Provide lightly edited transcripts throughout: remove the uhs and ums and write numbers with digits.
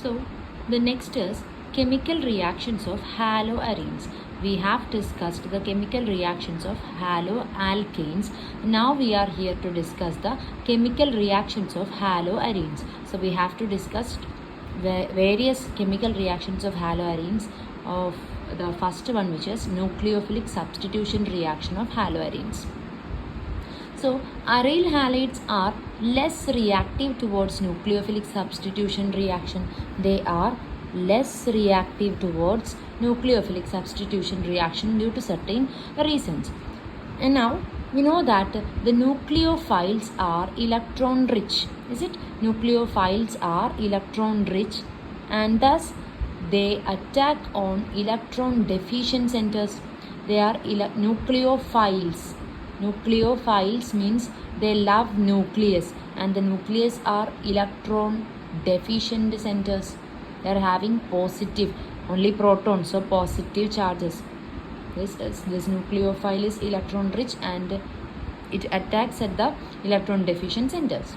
So the next is chemical reactions of haloarenes. We have discussed the chemical reactions of haloalkanes. Now we are here to discuss the chemical reactions of haloarenes. So we have to discuss various chemical reactions of haloarenes. Of the first one, which is nucleophilic substitution reaction of haloarenes. So aryl halides are less reactive towards nucleophilic substitution reaction. They are less reactive towards nucleophilic substitution reaction due to certain reasons. And now we know that the nucleophiles are electron rich. Is it? Nucleophiles are electron rich, and thus they attack on electron deficient centers. They are nucleophiles. Nucleophiles means they love nucleus, and the nucleus are electron deficient centers. They are having positive, only protons, so positive charges. This nucleophile is electron rich and it attacks at the electron deficient centers.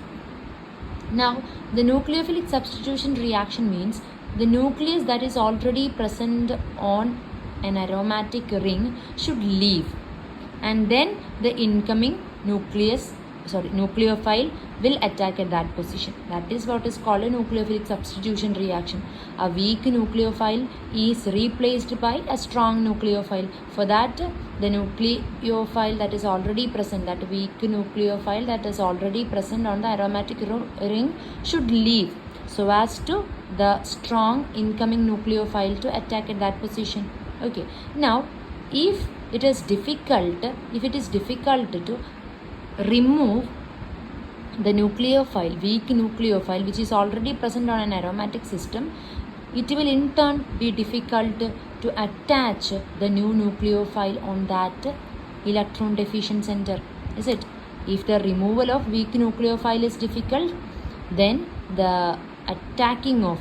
Now the nucleophilic substitution reaction means the nucleus that is already present on an aromatic ring should leave, and then the incoming nucleophile will attack at that position. That is what is called a nucleophilic substitution reaction. A weak nucleophile is replaced by a strong nucleophile. For that, the nucleophile that is already present, that weak nucleophile that is already present on the aromatic ring should leave, so as to the strong incoming nucleophile to attack at that position. Okay. Now, if it is difficult to remove the nucleophile, weak nucleophile, which is already present on an aromatic system, it will in turn be difficult to attach the new nucleophile on that electron deficient center. Is it? If the removal of weak nucleophile is difficult, then the attacking of,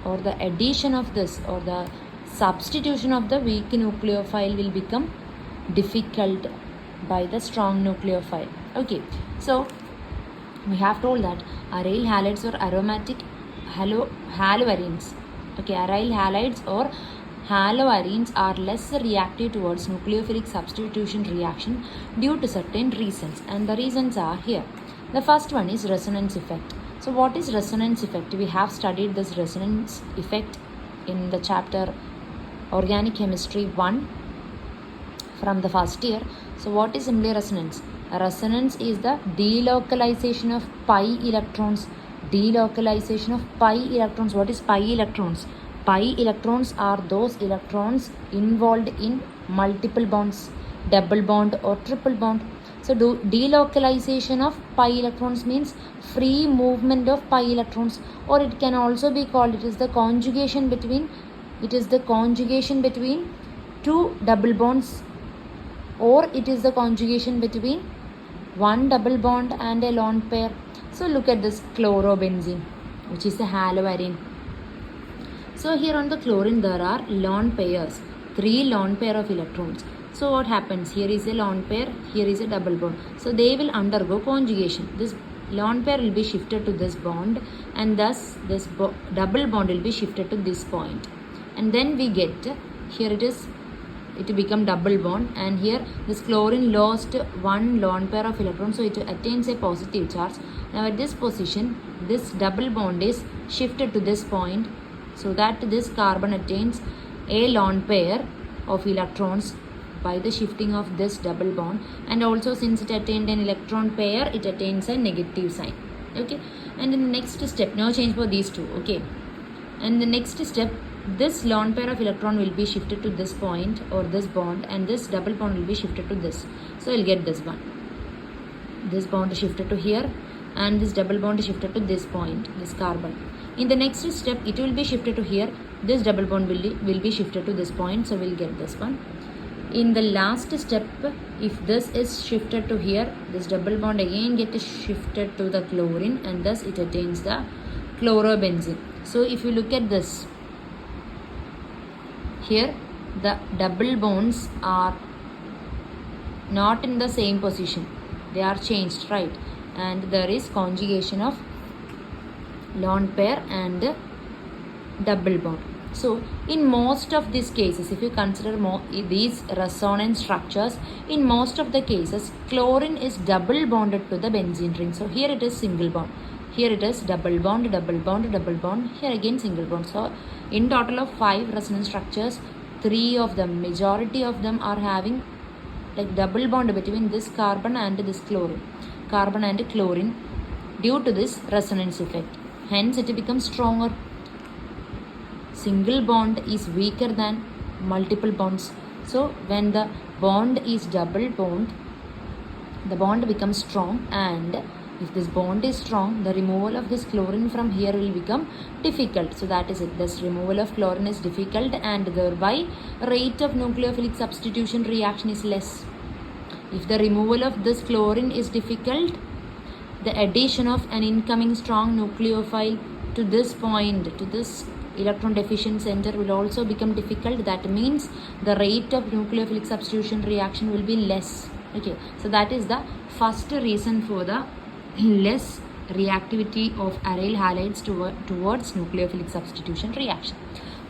or the addition of this, or the substitution of the weak nucleophile will become difficult by the strong nucleophile. Okay, so we have told that aryl halides or aromatic haloarenes. Okay, aryl halides or haloarenes are less reactive towards nucleophilic substitution reaction due to certain reasons, and the reasons are here. The first one is resonance effect. So what is resonance effect? We have studied this resonance effect in the chapter Organic Chemistry 1 from the first year. So what is simply resonance? A resonance is the delocalization of pi electrons. Delocalization of pi electrons. What is pi electrons? Pi electrons are those electrons involved in multiple bonds, double bond or triple bond. So delocalization of pi electrons means free movement of pi electrons, or it can also be called, it is the conjugation between two double bonds, or it is the conjugation between one double bond and a lone pair. So look at this chlorobenzene, which is a haloarene. So here on the chlorine there are lone pairs, 3 lone pair of electrons. So what happens? Here is a lone pair, here is a double bond. So they will undergo conjugation. This lone pair will be shifted to this bond, and thus this double bond will be shifted to this point. And then we get, here it become double bond, and here this chlorine lost 1 lone pair of electrons, so it attains a positive charge. Now at this position, this double bond is shifted to this point, so that this carbon attains a lone pair of electrons by the shifting of this double bond, and also since it attained an electron pair, it attains a negative sign. Okay, and in the next step, no change for these two. Okay, and the next step, this lone pair of electron will be shifted to this point or this bond, and this double bond will be shifted to this. So you'll get this one. This bond is shifted to here, and this double bond is shifted to this point, this carbon. In the next step, it will be shifted to here. This double bond will be shifted to this point, so we'll get this one. In the last step, if this is shifted to here, this double bond again gets shifted to the chlorine, and thus it attains the chlorobenzene. So if you look at this, here the double bonds are not in the same position, they are changed, right? And there is conjugation of lone pair and double bond. So in most of these cases, if you consider these resonance structures, in most of the cases chlorine is double bonded to the benzene ring. So here it is single bond, here it is double bond, double bond, double bond, here again single bond. So in total of 5 resonance structures, 3 of them, majority of them are having like double bond between this carbon and this chlorine, carbon and chlorine, due to this resonance effect. Hence it becomes stronger. Single bond is weaker than multiple bonds. So when the bond is double bond, the bond becomes strong, and if this bond is strong, the removal of this chlorine from here will become difficult. So that is it. This removal of chlorine is difficult, and thereby rate of nucleophilic substitution reaction is less. If the removal of this chlorine is difficult, the addition of an incoming strong nucleophile to this point, to this electron deficient center, will also become difficult. That means the rate of nucleophilic substitution reaction will be less. Okay, so that is the first reason for the less reactivity of aryl halides towards nucleophilic substitution reaction.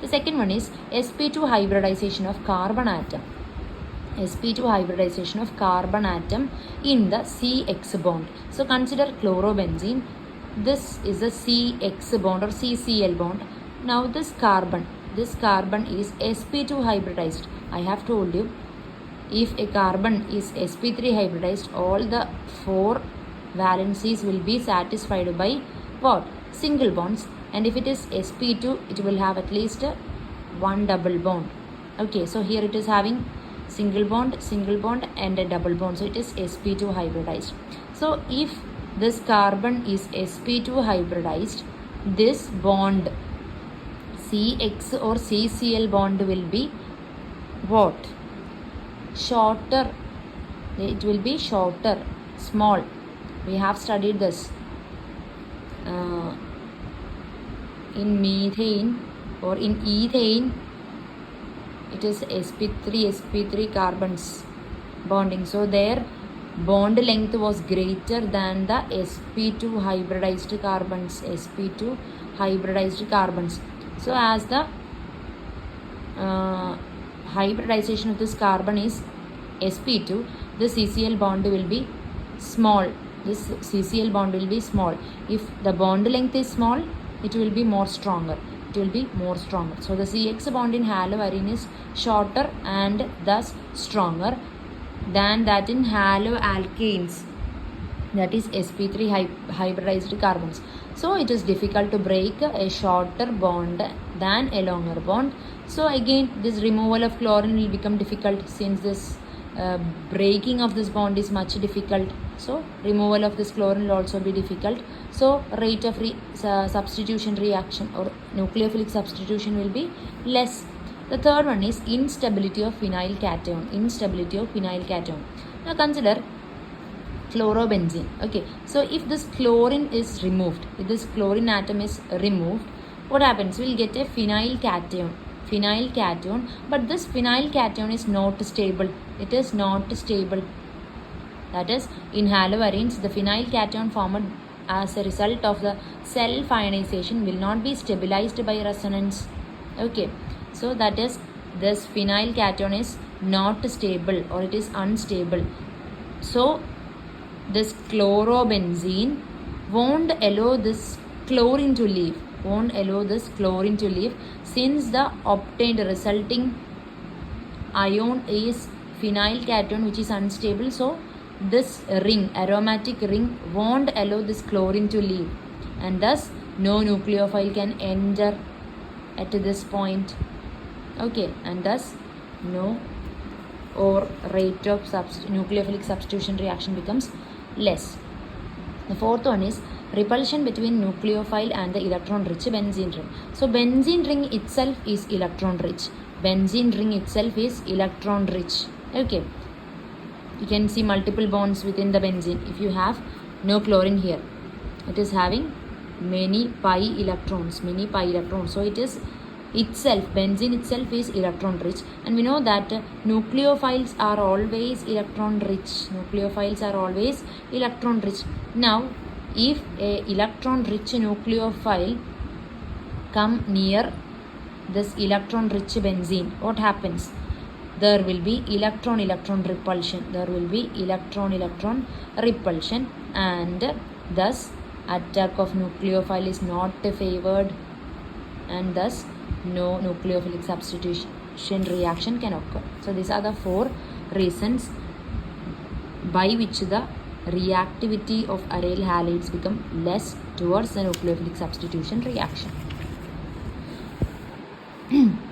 The second one is sp2 hybridization of carbon atom. sp2 hybridization of carbon atom in the CX bond. So consider chlorobenzene. This is a CX bond or CCl bond. Now this carbon is sp2 hybridized. I have told you, if a carbon is sp3 hybridized, all the 4 valencies will be satisfied by what? Single bonds. And if it is sp2, it will have at least 1 double bond. Okay, so here it is having single bond and a double bond. So it is sp2 hybridized. So if this carbon is sp2 hybridized, this bond CX or CCl bond will be what? Shorter. It will be shorter, small. We have studied this in methane or in ethane. It is sp3 carbons bonding. So their bond length was greater than the sp2 hybridized carbons. So as the hybridization of this carbon is sp2, the CCl bond will be small. This CCl bond will be small. If the bond length is small, it will be more stronger. So the CX bond in haloarene is shorter and thus stronger than that in haloalkanes, that is sp3 hybridized carbons. So it is difficult to break a shorter bond than a longer bond. So again, this removal of chlorine will become difficult, since this breaking of this bond is much difficult. So removal of this chlorine will also be difficult. So rate of substitution reaction or nucleophilic substitution will be less. The third one is instability of phenyl cation. Now consider chlorobenzene. Okay, so if this chlorine is removed, if this chlorine atom is removed, what happens? We'll get a phenyl cation, but this phenyl cation is not stable. It is not stable. That is, in haloarenes, the phenyl cation formed as a result of the self-ionization will not be stabilized by resonance. Okay, so that is, this phenyl cation is not stable or it is unstable. So this chlorobenzene won't allow this chlorine to leave, since the obtained resulting ion is phenyl cation, which is unstable. So this ring, aromatic ring, won't allow this chlorine to leave, and thus no nucleophile can enter at this point. Okay, and thus no, or rate of nucleophilic substitution reaction becomes less. The fourth one is repulsion between nucleophile and the electron rich benzene ring. So benzene ring itself is electron rich. Okay, you can see multiple bonds within the benzene. If you have no chlorine here, it is having many pi electrons. So it is itself, benzene itself is electron rich, and we know that nucleophiles are always electron rich. Now if a electron rich nucleophile come near this electron rich benzene, what happens? There will be electron-electron repulsion. There will be electron-electron repulsion, and thus attack of nucleophile is not favored, and thus no nucleophilic substitution reaction can occur. So these are the 4 reasons by which the reactivity of aryl halides become less towards the nucleophilic substitution reaction.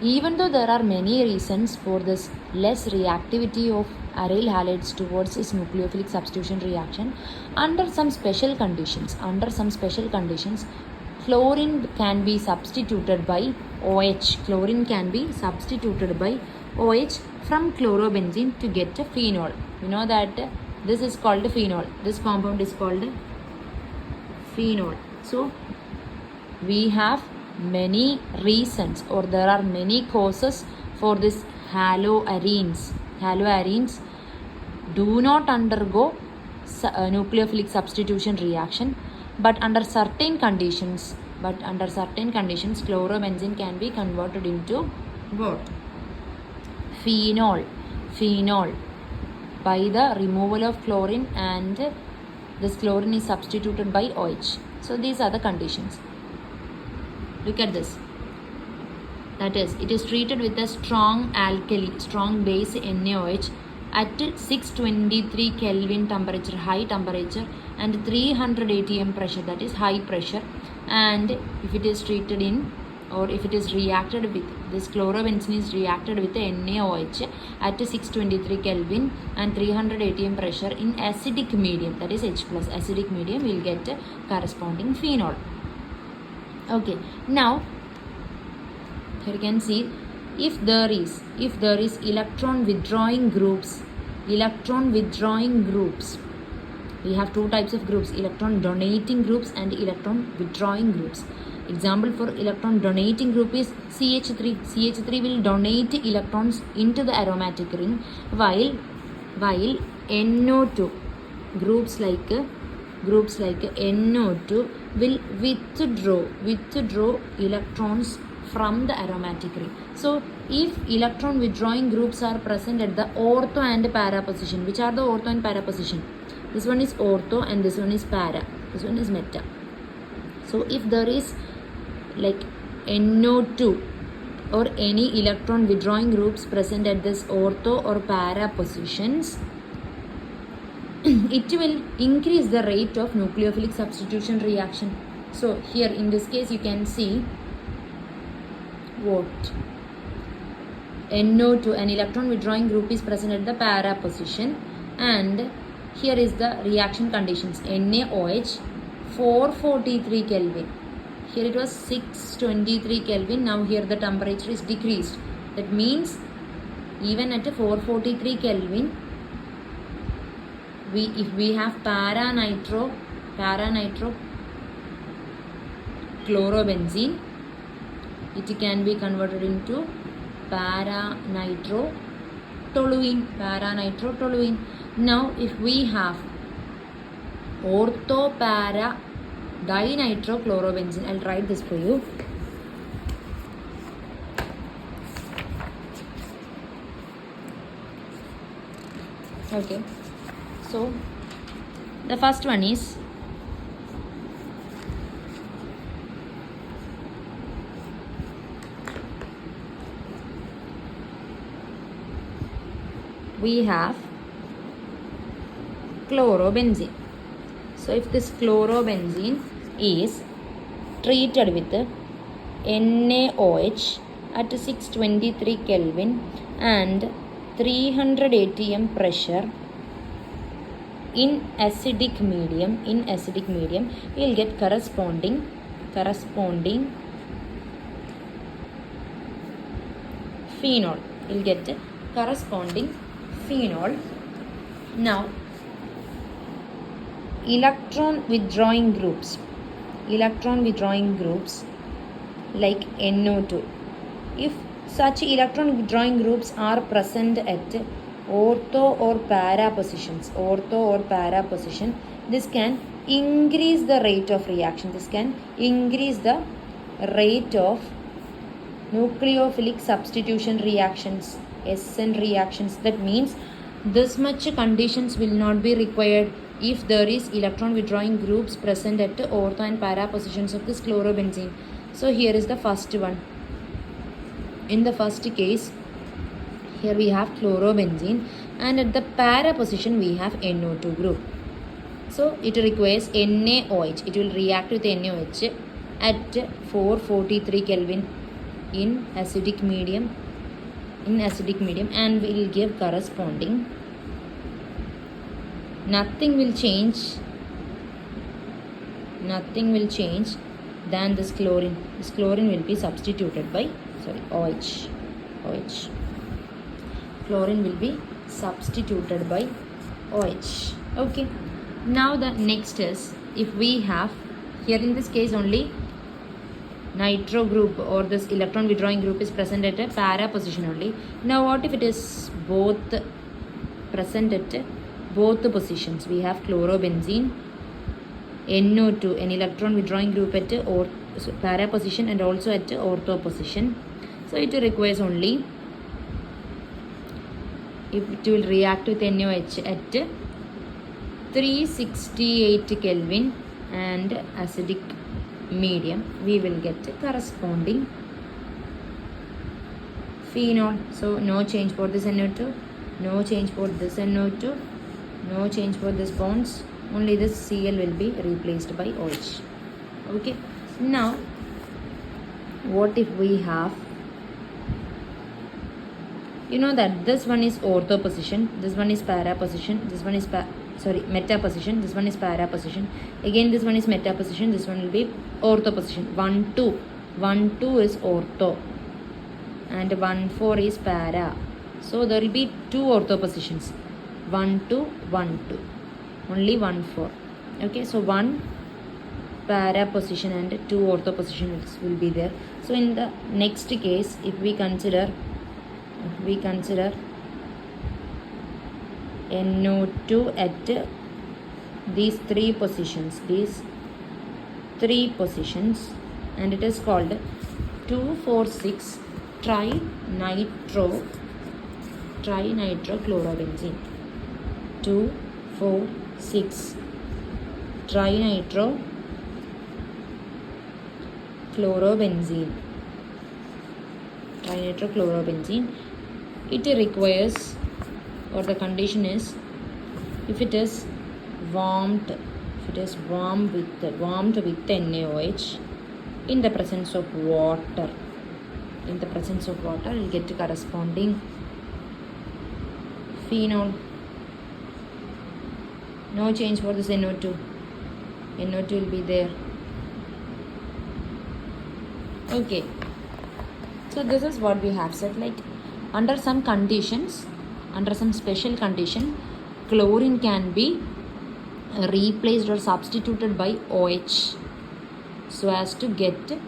Even though there are many reasons for this less reactivity of aryl halides towards this nucleophilic substitution reaction, under some special conditions, chlorine can be substituted by OH. Chlorine can be substituted by OH from chlorobenzene to get a phenol. You know that this is called phenol. This compound is called phenol. So we have many reasons, or there are many causes for this haloarenes. Haloarenes do not undergo nucleophilic substitution reaction, but under certain conditions chlorobenzene can be converted into what? Phenol by the removal of chlorine, and this chlorine is substituted by OH. So these are the conditions. Look at this. That is, it is treated with a strong base NaOH at 623 Kelvin temperature, high temperature, and 300 atm pressure, that is high pressure. And if it is treated in, or if it is reacted with, this chlorobenzene is reacted with NaOH at 623 Kelvin and 300 atm pressure in acidic medium, that is H+, acidic medium, we will get a corresponding phenol. Okay, now here you can see, if there is electron withdrawing groups, we have 2 types of groups, electron donating groups and electron withdrawing groups. Example for electron donating group is CH3. CH3 will donate electrons into the aromatic ring, while NO2 groups like NO2 will withdraw electrons from the aromatic ring. So if electron withdrawing groups are present at the ortho and para position, which are the ortho and para position? This one is ortho and this one is para. This one is meta. So if there is like NO2 or any electron withdrawing groups present at this ortho or para positions, it will increase the rate of nucleophilic substitution reaction. So here in this case you can see what? NO2, an electron withdrawing group, is present at the para position, and here is the reaction conditions. NaOH 443 Kelvin. Here it was 623 Kelvin. Now here the temperature is decreased. That means even at 443 Kelvin, if we have para nitro chlorobenzene, it can be converted into para nitro toluene. Now if we have ortho para dinitrochlorobenzene, I'll write this for you. Okay, so the first one is we have chlorobenzene. So if this chlorobenzene is treated with NaOH at 623 Kelvin and 300 atm pressure in acidic medium, we will get corresponding phenol. We'll get corresponding phenol. Now electron withdrawing groups like NO2, if such electron withdrawing groups are present at ortho or para position, this can increase the rate of reaction. rate of nucleophilic substitution reactions, SN reactions. That means this much conditions will not be required if there is electron withdrawing groups present at ortho and para positions of this chlorobenzene. So here is the first one. In the first case, here we have chlorobenzene, and at the para position we have NO2 group. So it requires NaOH. It will react with NaOH at 443 Kelvin in acidic medium and will give corresponding. Nothing will change than this chlorine. This chlorine will be substituted by OH. Chlorine will be substituted by OH. Okay. Now the next is, if we have here in this case only nitro group or this electron withdrawing group is present at a para position only. Now what if it is both present at both the positions? We have chlorobenzene, NO2, an electron withdrawing group at para position and also at ortho position. So it requires only, if it will react with NaOH at 368 Kelvin and acidic medium, we will get corresponding phenol. So no change for this NO2, no change for this NO2, no change for this bonds, only this Cl will be replaced by OH. Okay. Now what if we have, you know that this one is ortho position, this one is para position, this one is meta position, this one is para position, again this one is meta position, this one will be ortho position. 1 2 is ortho and 1 4 is para. So there will be 2 ortho positions, 1 2 1 2, only 1 4. Okay, so 1 para position and 2 ortho positions will be there. So in the next case, if we consider NO2 at these three positions, and it is called 2,4,6 trinitrochlorobenzene. 2,4,6 trinitrochlorobenzene. It requires, or the condition is, if it is warmed with NaOH in the presence of water, you get corresponding phenol. No change for this NO2 will be there. Okay, so this is what we have said, like under some conditions, under some special condition, chlorine can be replaced or substituted by OH so as to get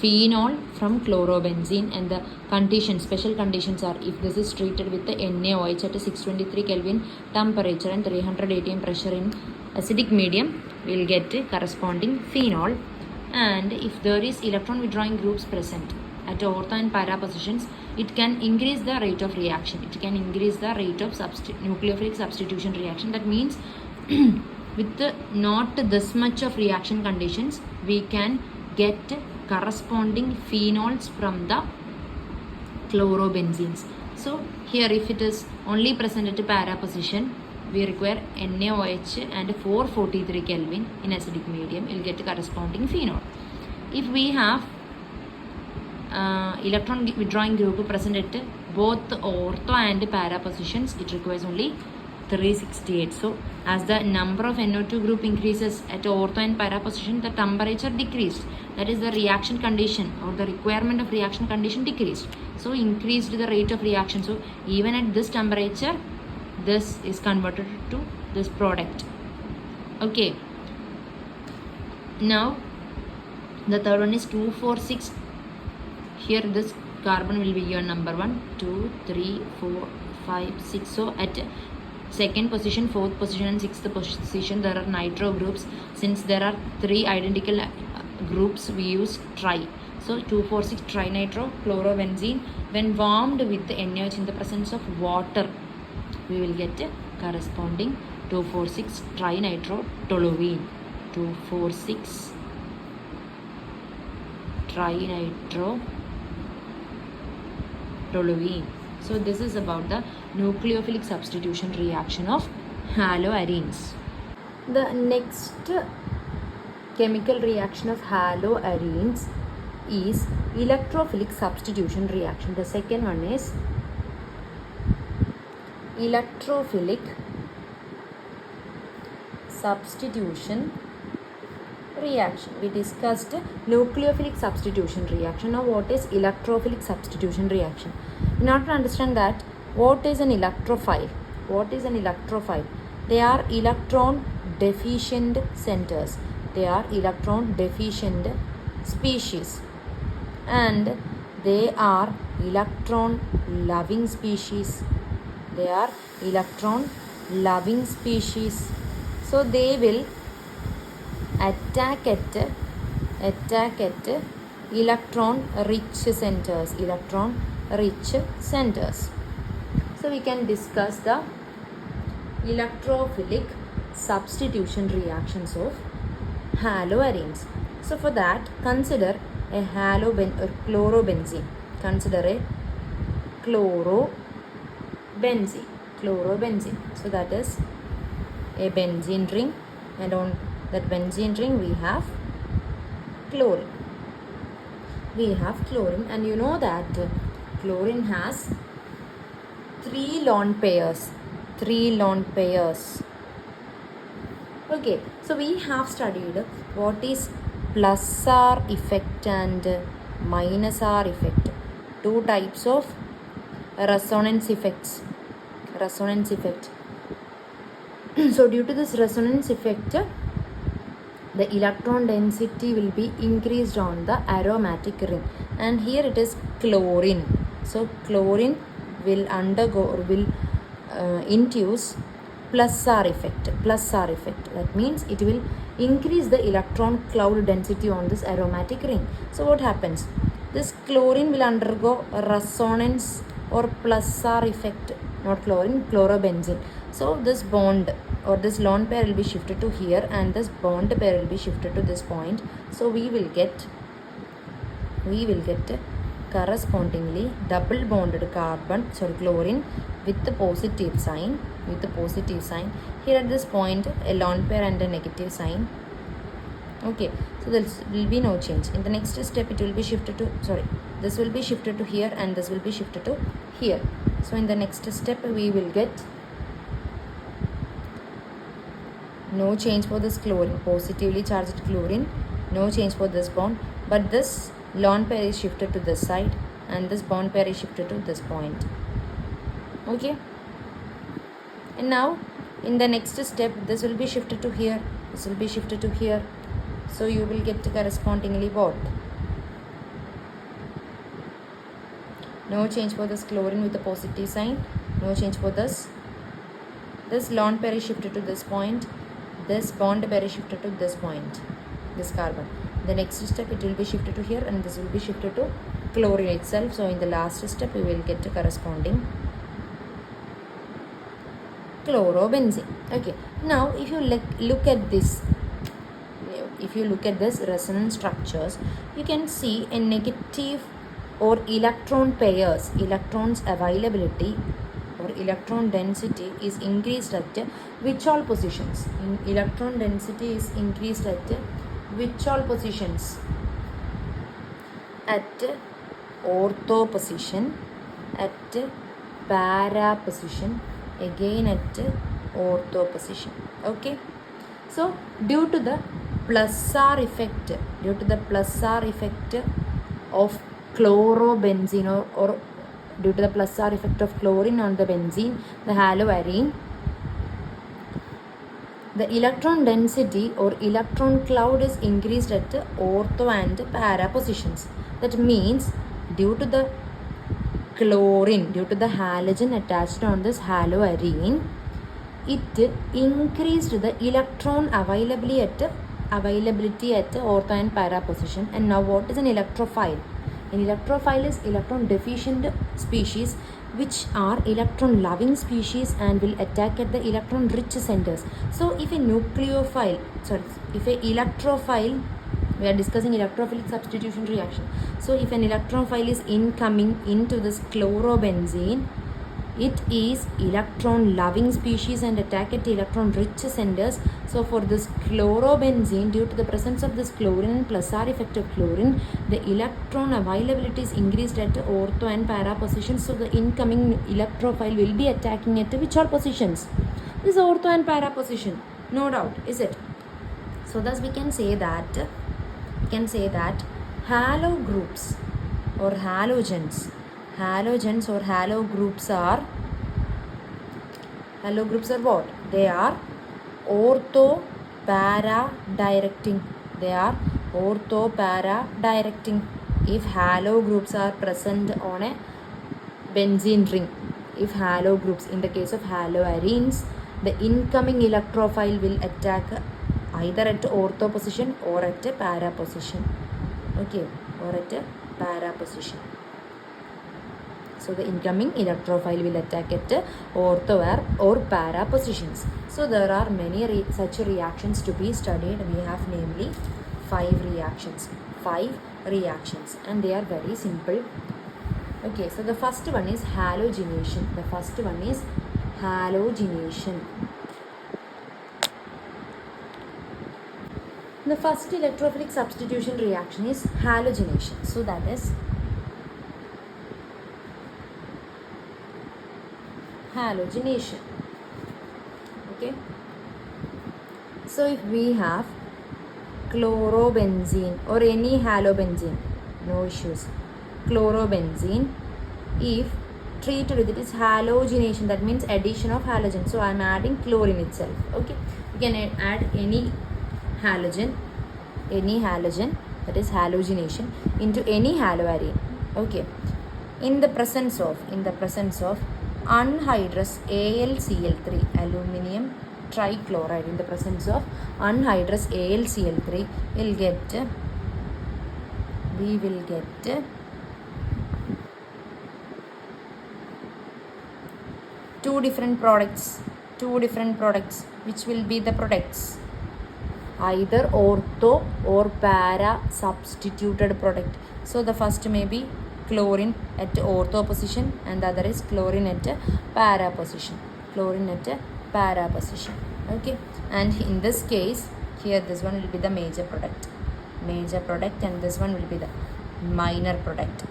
phenol from chlorobenzene. And the conditions, special conditions are, if this is treated with the NaOH at a 623 Kelvin temperature and 300 atm pressure in acidic medium, we will get corresponding phenol. And if there is electron withdrawing groups present at ortho and para positions, it can increase the rate of reaction. It can increase the rate of nucleophilic substitution reaction. That means with not this much of reaction conditions, we can get corresponding phenols from the chlorobenzenes. So here, if it is only present at a para position, we require NaOH and 443 Kelvin in acidic medium, you will get a corresponding phenol. If we have electron withdrawing group present at both ortho and para positions, it requires only 368. So as the number of NO2 group increases at ortho and para position, the temperature decreased. That is, the reaction condition or the requirement of reaction condition decreased. So increased the rate of reaction. So even at this temperature, this is converted to this product. Okay. Now the third one is 2,4,6. Here this carbon will be your number 1, 2, 3, 4, 5, 6. So at second position, fourth position and sixth position, there are nitro groups. Since there are 3 identical groups, we use tri. So 2,4,6 trinitrochlorobenzene, when warmed with NaOH in the presence of water, we will get corresponding 2,4,6 trinitrotoluene. 2,4,6 trinitro-toluene. So this is about the nucleophilic substitution reaction of haloarenes. The next chemical reaction of haloarenes is electrophilic substitution reaction. The second one is electrophilic substitution reaction. We discussed nucleophilic substitution reaction. Now what is electrophilic substitution reaction? In order to understand that, what is an electrophile? What is an electrophile? They are electron deficient centers. They are electron deficient species, and they are electron loving species. They are electron loving species. So they will attack at electron rich centers. Electron rich centers. So we can discuss the electrophilic substitution reactions of haloarenes. So for that, consider a chlorobenzene. Consider a chlorobenzene. So that is a benzene ring, and on that benzene ring we have chlorine. And you know that chlorine has 3 lone pairs. Okay, so we have studied what is plus R effect and minus R effect. 2 types of resonance effect. So due to this resonance effect, the electron density will be increased on the aromatic ring, and here it is chlorine. So chlorine will induce plus R effect. That means it will increase the electron cloud density on this aromatic ring. So what happens? This chlorine will undergo a resonance or plus R effect, not chlorine, chlorobenzene. So this bond or this lone pair will be shifted to here, and this bond pair will be shifted to this point. So we will get correspondingly double bonded chlorine with the positive sign. Here at this point, a lone pair and a negative sign. Okay, so there will be no change. In the next step, it will be shifted to, this will be shifted to here, and this will be shifted to here. So in the next step, we will get no change for this chlorine, positively charged chlorine, no change for this bond, but this lone pair is shifted to this side, and this bond pair is shifted to this point. Okay, and now in the next step, this will be shifted to here, this will be shifted to here. So you will get correspondingly what? No change for this chlorine with the positive sign, no change for this. This lone pair is shifted to this point, this bond pair is shifted to this point, this carbon. The next step, it will be shifted to here, and this will be shifted to chlorine itself. So in the last step, we will get the corresponding chlorobenzene. Okay, now if you look at this, resonance structures, you can see a negative or electron pairs, electrons availability or electron density is increased at which all positions? Electron density is increased at which all positions? At ortho position, at para position, again at ortho position. Okay, so due to the plus R effect, of chlorobenzene, or due to the plus R effect of chlorine on the benzene, the haloarene, the electron density or electron cloud is increased at ortho and para positions. That means due to the chlorine, due to the halogen attached on this haloarene, it increased the electron availability at availability at ortho and para position. And now what is an electrophile? An electrophile is electron deficient species which are electron loving species and will attack at the electron rich centers. So if a electrophile, we are discussing electrophilic substitution reaction. So if an electrophile is incoming into this chlorobenzene, it is electron loving species and attack at electron rich centers. So for this chlorobenzene, due to the presence of this chlorine and plus R effect of chlorine, the electron availability is increased at ortho and para positions. So the incoming electrophile will be attacking at which all positions? This ortho and para position, no doubt, is it? So thus we can say that halo groups or halogens or halo groups are what? They are ortho para directing. If halo groups are present on a benzene ring, if halo groups, in the case of haloarenes, the incoming electrophile will attack either at ortho position or at a para position. Okay, or at a para position. So the incoming electrophile will attack at ortho or para positions. So there are many such reactions to be studied. We have namely 5 reactions, and they are very simple. Okay, so the first one is halogenation. The first electrophilic substitution reaction is halogenation. So that is halogenation. Okay, so if we have chlorobenzene or any halobenzene, no issues, chlorobenzene, if treated with it is halogenation, that means addition of halogen. So I am adding chlorine itself. Okay, you can add any halogen, that is halogenation, into any haloarene. Okay, in the presence of anhydrous AlCl3, aluminum trichloride, in the presence of anhydrous AlCl3, we will get two different products, which will be the products, either ortho or para substituted product. So the first may be chlorine at ortho position and the other is chlorine at para position. Okay, and in this case here this one will be the major product, and this one will be the minor product,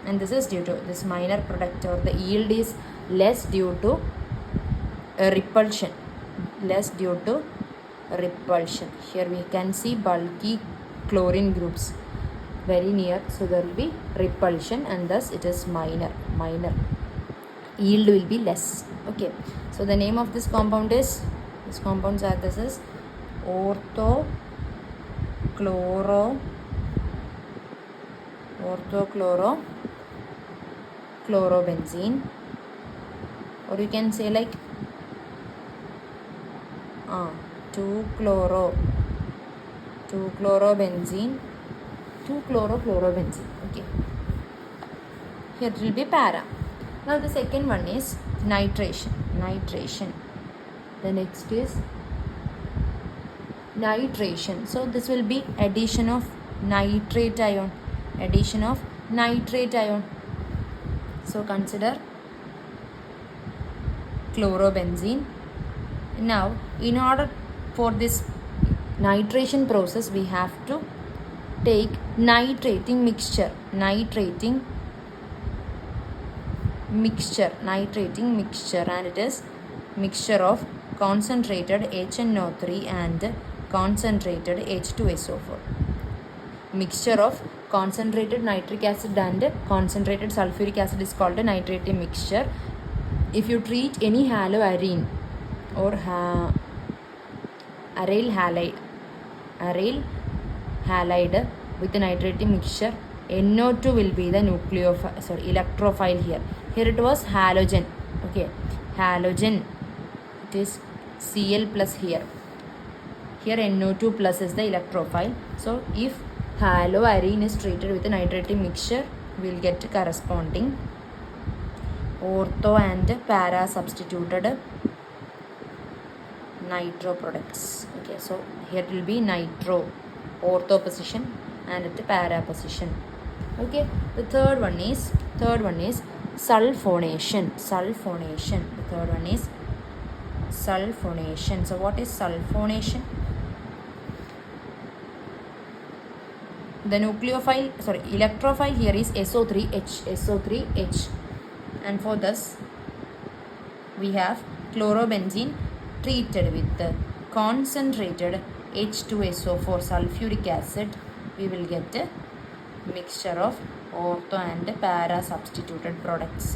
and this is due to this minor product, or the yield is less due to repulsion. Here we can see bulky chlorine groups very near, so there will be repulsion and thus it is minor. Yield will be less. Okay, so the name of this compound is, this is orthochlorobenzene, or you can say like 2-chlorobenzene. Okay, here it will be para. Now the second one is nitration. The next is nitration. So this will be addition of nitrate ion. So consider chlorobenzene. Now in order for this nitration process, we have to take nitrating mixture, and it is mixture of concentrated HNO3 and concentrated H2SO4. Mixture of concentrated nitric acid and concentrated sulfuric acid is called a nitrating mixture. If you treat any haloarene or aryl halide with the nitrating mixture, NO2 will be the electrophile here. Here it was halogen. Okay, halogen, it is Cl plus here. Here NO2 plus is the electrophile. So if haloarene is treated with a nitrating mixture, we will get corresponding ortho and para substituted nitro products. Okay, so here it will be nitro ortho position and at the para position. Okay, the third one is sulfonation. The third one is sulfonation. So what is sulfonation? The electrophile here is SO3H, and for this we have chlorobenzene treated with the concentrated H2SO4 sulfuric acid. We will get a mixture of ortho and para substituted products.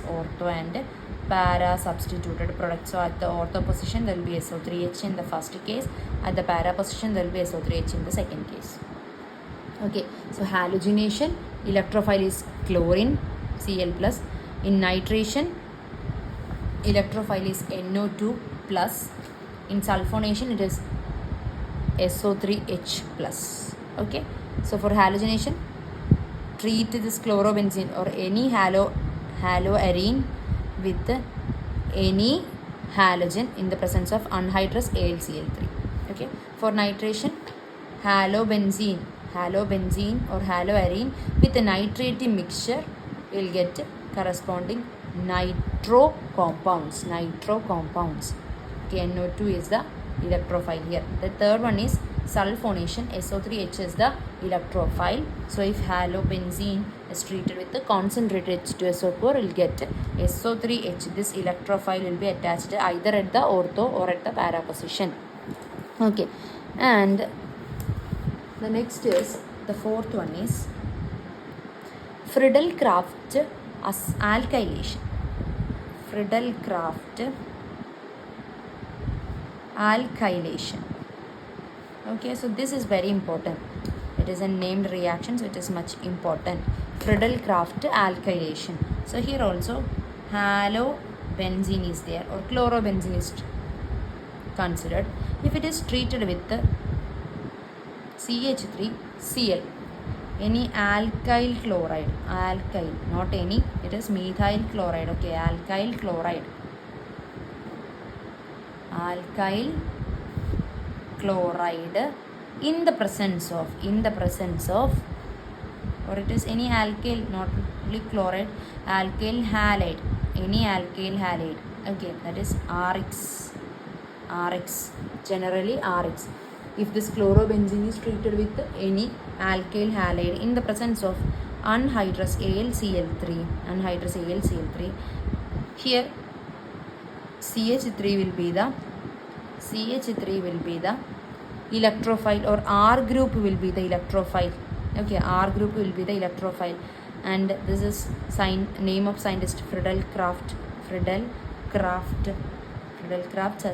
So at the ortho position there will be SO3H in the first case, at the para position there will be SO3H in the second case. Okay, so halogenation, electrophile is chlorine, Cl plus. In nitration, electrophile is NO2 plus. In sulfonation, it is SO3H plus. Okay, so for halogenation, treat this chlorobenzene or any haloarene with any halogen in the presence of anhydrous AlCl3. Okay, for nitration, halobenzene or haloarene with a nitrating mixture, we will get corresponding nitro compounds. Okay, NO2 is the electrophile here. The third one is sulfonation. SO3H is the electrophile. So if halobenzene is treated with the concentrated H2SO4, we will get SO3H. This electrophile will be attached either at the ortho or at the para position. Okay, and the next is, the fourth one is Friedel-Crafts alkylation. Okay, so this is very important. It is a named reaction, so it is much important. Friedel-Crafts alkylation. So here also halobenzene is there or chlorobenzene is considered. If it is treated with the CH3Cl, any alkyl chloride, not any, it is methyl chloride. Okay, alkyl chloride in the presence of, or it is any alkyl, not only chloride, alkyl halide, any alkyl halide. Okay, that is RX, generally RX. If this chlorobenzene is treated with any alkyl halide in the presence of anhydrous AlCl3, here CH3 will be the electrophile, or R group will be the electrophile. Okay, R group will be the electrophile, and this is name of scientist Friedel-Crafts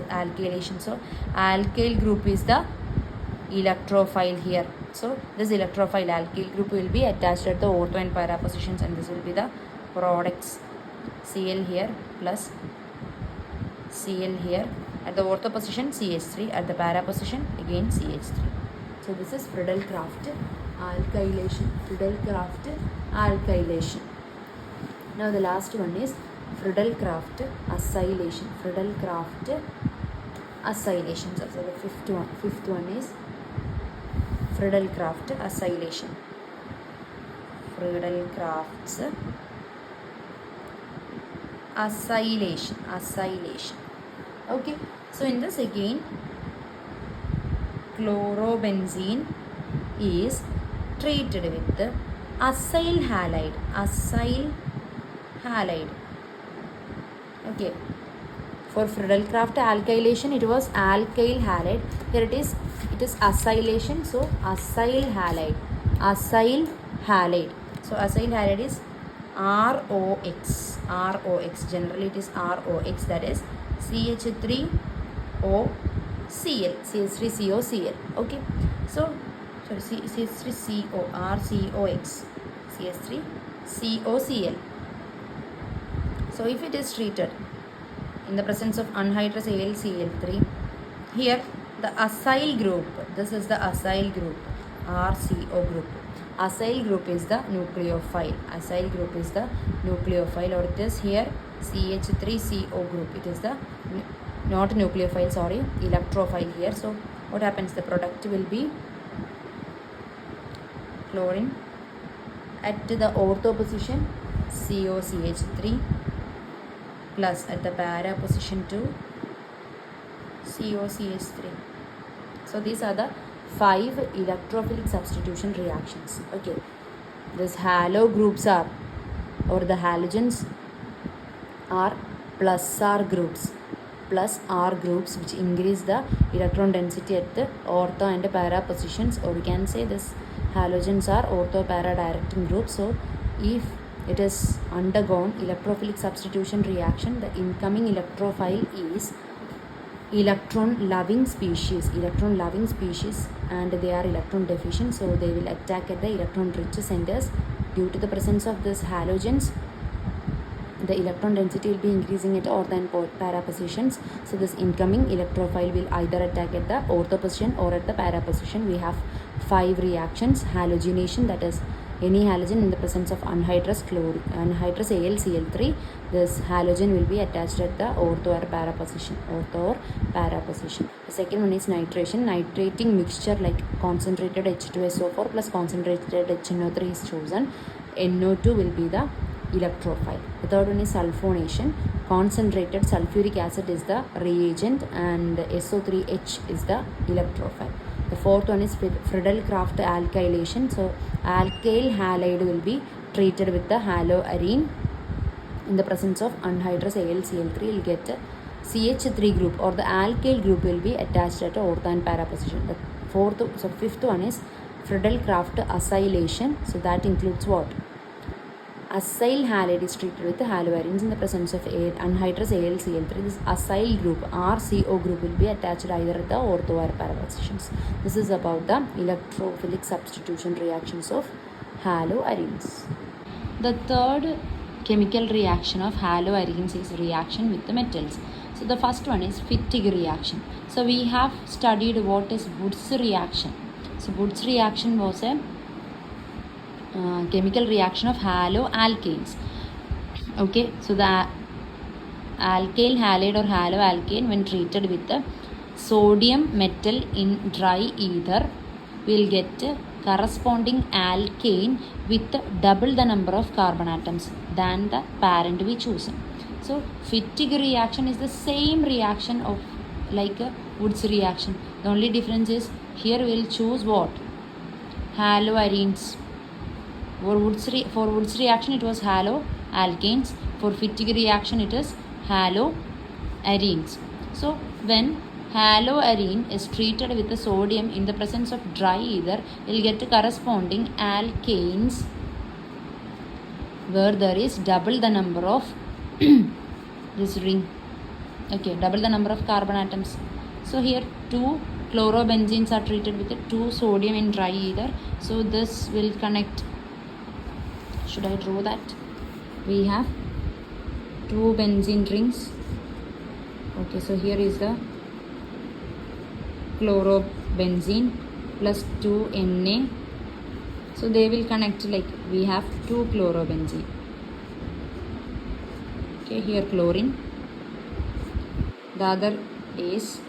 alkylation. So alkyl group is the electrophile here. So this electrophile alkyl group will be attached at the ortho and para positions, and this will be the products. Cl here plus Cl here. At the ortho position CH3, at the para position again CH3. So this is Friedel-Crafts alkylation. Now the last one is Friedel-Crafts acylation. So the fifth one is Friedel-Crafts acylation. Okay, so in this again, chlorobenzene is treated with the acyl halide. Okay, for Friedel-Crafts alkylation it was alkyl halide. Here it is acylation, so acyl halide. So acyl halide is ROX. Generally it is ROX, that is CH3COCl. Okay, so CH3COCl. So if it is treated in the presence of anhydrous AlCl3, here the acyl group This is the acyl group, RCO group. Acyl group is the nucleophile. Acyl group is the nucleophile, or it is here CH3CO group. It is the not nucleophile, sorry, electrophile here. So what happens? The product will be chlorine at the ortho position COCH3 plus at the para position 2 COCH3. So these are the 5 electrophilic substitution reactions. Okay, these halo groups are, or the halogens are plus R groups, which increase the electron density at the ortho and para positions, or we can say this halogens are ortho para directing groups. So if it is undergone electrophilic substitution reaction, the incoming electrophile is electron loving species, and they are electron deficient, so they will attack at the electron rich centers. Due to the presence of these halogens, the electron density will be increasing at ortho and para positions. So this incoming electrophile will either attack at the ortho position or at the para position. We have 5 reactions. Halogenation, that is any halogen in the presence of anhydrous AlCl3, this halogen will be attached at the ortho or para position. The second one is nitration. Nitrating mixture like concentrated H2SO4 plus concentrated HNO3 is chosen. NO2 will be the electrophile. The third one is sulfonation. Concentrated sulfuric acid is the reagent and SO3H is the electrophile. The fourth one is Friedel-Crafts alkylation. So alkyl halide will be treated with the haloarene. In the presence of anhydrous AlCl3, will get CH3 group, or the alkyl group will be attached at ortho and para position. The fifth one is Friedel-Crafts acylation. So that includes what? Acyl halide is treated with the haloarenes in the presence of anhydrous AlCl3. This acyl group, RCO group, will be attached either at the ortho or para positions. This is about the electrophilic substitution reactions of haloarenes. The third chemical reaction of haloarenes is reaction with the metals. So the first one is Fittig reaction. So we have studied what is Wurtz reaction. So Wurtz reaction was a chemical reaction of haloalkanes. Okay, so the alkyl halide or haloalkane, when treated with the sodium metal in dry ether, will get corresponding alkane with double the number of carbon atoms than the parent we choose. So Fittig reaction is the same reaction of like a Wurtz reaction. The only difference is here we will choose what? Haloarenes. For Wurtz reaction it was haloalkanes. For Fittig reaction it is haloarenes. So when haloarene is treated with the sodium in the presence of dry ether, you will get corresponding alkanes where there is double the number of this ring. Okay, double the number of carbon atoms. So here 2 chlorobenzenes are treated with 2 sodium in dry ether. So this will connect. Should I draw that? We have 2 benzene rings. Okay, so here is the chlorobenzene plus 2 Na. So they will connect like we have 2 chlorobenzene. Okay, here chlorine. The other is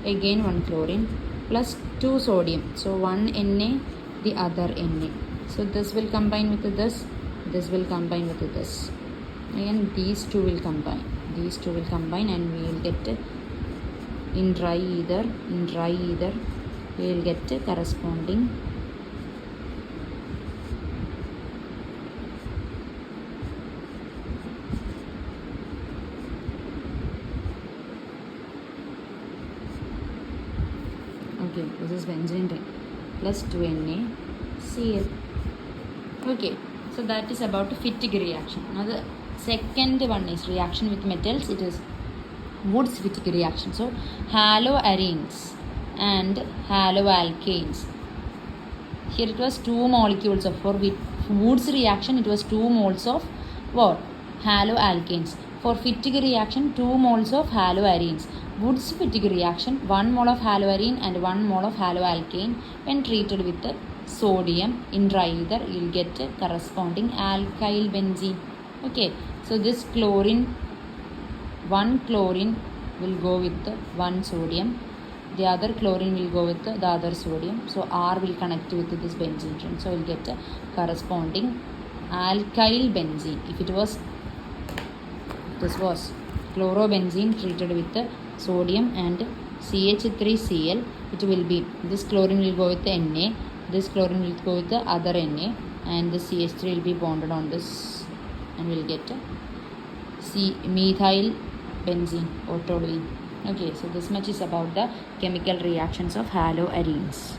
again 1 chlorine plus 2 sodium. So 1 Na, the other Na. So this will combine with this will combine with this, and these two will combine, and we will get in dry ether we will get corresponding okay, this is benzene ring plus 2 NaCl. Okay, so that is about a Fittig reaction. Now the second one is reaction with metals. It is Wurtz-Fittig reaction. So haloarenes and haloalkanes. Here it was 2 molecules of, for Wurtz reaction it was 2 moles of what? Haloalkanes. For Fittig reaction 2 moles of haloarenes. Wood's fatigue reaction, 1 mole of haloarene and 1 mole of haloalkane when treated with sodium in dry ether, you will get corresponding alkyl benzene. Okay, so this chlorine, 1 chlorine will go with 1 sodium, the other chlorine will go with the other sodium, so R will connect with this benzene ring, so you will get corresponding alkyl benzene. If this was chlorobenzene treated with sodium and CH3Cl, it will be, this chlorine will go with the Na, this chlorine will go with the other Na, and the CH3 will be bonded on this, and we'll get methyl benzene or toluene. Okay, so this much is about the chemical reactions of haloarenes.